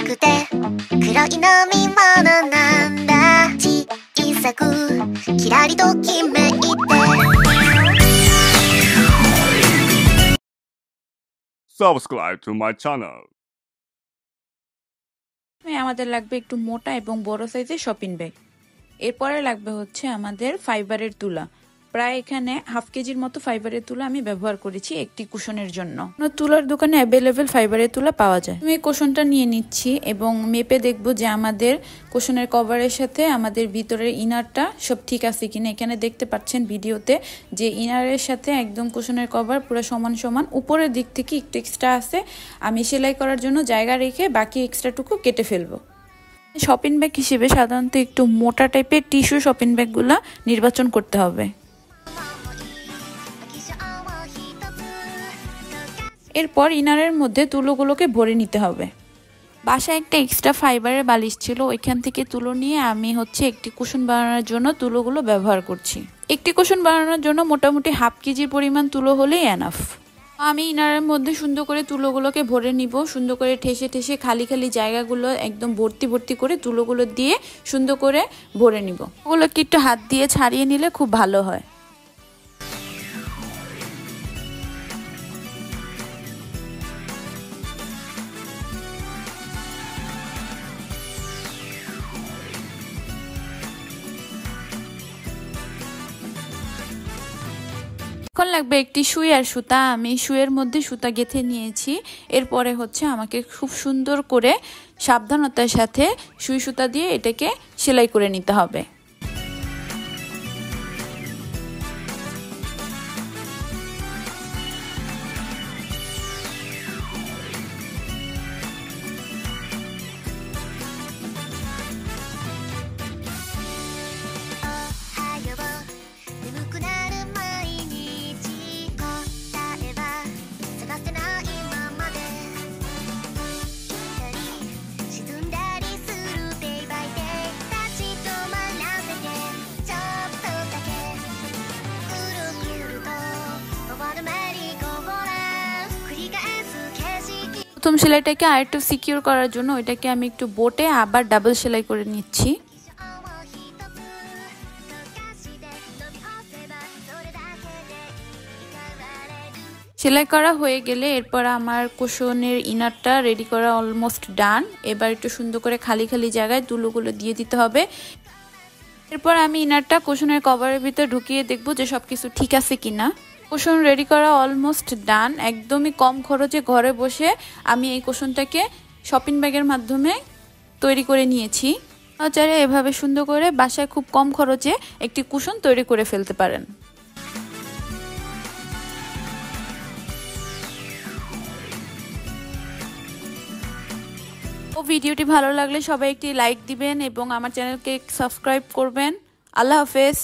くて暗い飲み物なんだ小さくキラリときめいて Subscribe to my channel. আমাদের লাগবে একটু মোটা এবং বড় সাইজের শপিং ব্যাগ। এরপরে লাগবে হচ্ছে আমাদের ফাইবারের তুলা। প্রায় এখানে হাফ কেজির মতো ফাইবারের তুলা আমি ব্যবহার করেছি একটি কুশনের জন্য। তুলার দোকানে অ্যাভেলেবেল ফাইবারের তুলা পাওয়া যায়। আমি কুশনটা নিয়ে নিচ্ছি এবং মেপে দেখব যে আমাদের কুশনের কভারের সাথে আমাদের ভিতরের ইনারটা সব ঠিক আছে কিনা। এখানে দেখতে পাচ্ছেন ভিডিওতে যে ইনারের সাথে একদম কুশনের কভার পুরো সমান সমান। উপরের দিক থেকে একটু এক্সট্রা আছে, আমি সেলাই করার জন্য জায়গা রেখে বাকি এক্সট্রাটুকু কেটে ফেলবো। শপিং ব্যাগ হিসেবে সাধারণত একটু মোটা টাইপের টিস্যু শপিং ব্যাগগুলো নির্বাচন করতে হবে। এরপর ইনারের মধ্যে তুলোগুলোকে ভরে নিতে হবে। বাসায় একটা এক্সট্রা ফাইবারের বালিশ ছিল, ওইখান থেকে তুলো নিয়ে আমি হচ্ছে একটি কুশন বানানোর জন্য তুলোগুলো ব্যবহার করছি। একটি কুশন বানানোর জন্য মোটামুটি হাফ কেজির পরিমাণ তুলো হলেই এনাফ। আমি ইনারের মধ্যে সুন্দর করে তুলোগুলোকে ভরে নিব। সুন্দর করে ঠেসে ঠেসে খালি খালি জায়গাগুলো একদম ভর্তি ভর্তি করে তুলোগুলো দিয়ে সুন্দর করে ভরে নিব। ওগুলোকে একটু হাত দিয়ে ছাড়িয়ে নিলে খুব ভালো হয়। এখন লাগবে একটি সুই আর সুতা। আমি সুইয়ের মধ্যে সুতা গেঁথে নিয়েছি। এরপরে হচ্ছে আমাকে খুব সুন্দর করে সাবধানতার সাথে সুই সুতা দিয়ে এটাকে সেলাই করে নিতে হবে। প্রথম সেলাইটাকে আরেকটু সিকিউর করার জন্য ওইটাকে আমি একটু বোটে আবার ডাবল সেলাই করে নিচ্ছি। সেলাই করা হয়ে গেলে এরপর আমার কুশনের ইনারটা রেডি করা অলমোস্ট ডান। এবার একটু সুন্দর করে খালি খালি জায়গায় তুলোগুলো দিয়ে দিতে হবে। এরপর আমি ইনারটা কুশনের কভারের ভিতরে ঢুকিয়ে দেখব যে সবকিছু ঠিক আছে কিনা। কুশন রেডি করা অলমোস্ট ডান। একদমই কম খরচে ঘরে বসে আমি এই কুশনটাকে শপিং ব্যাগের মাধ্যমে তৈরি করে নিয়েছি। চাইলে এভাবে সুন্দর করে বাসায় খুব কম খরচে একটি কুশন তৈরি করে ফেলতে পারেন। ভিডিওটি ভালো লাগলে সবাই একটি লাইক দিবেন এবং আমার চ্যানেলকে সাবস্ক্রাইব করবেন। আল্লাহ হাফেজ।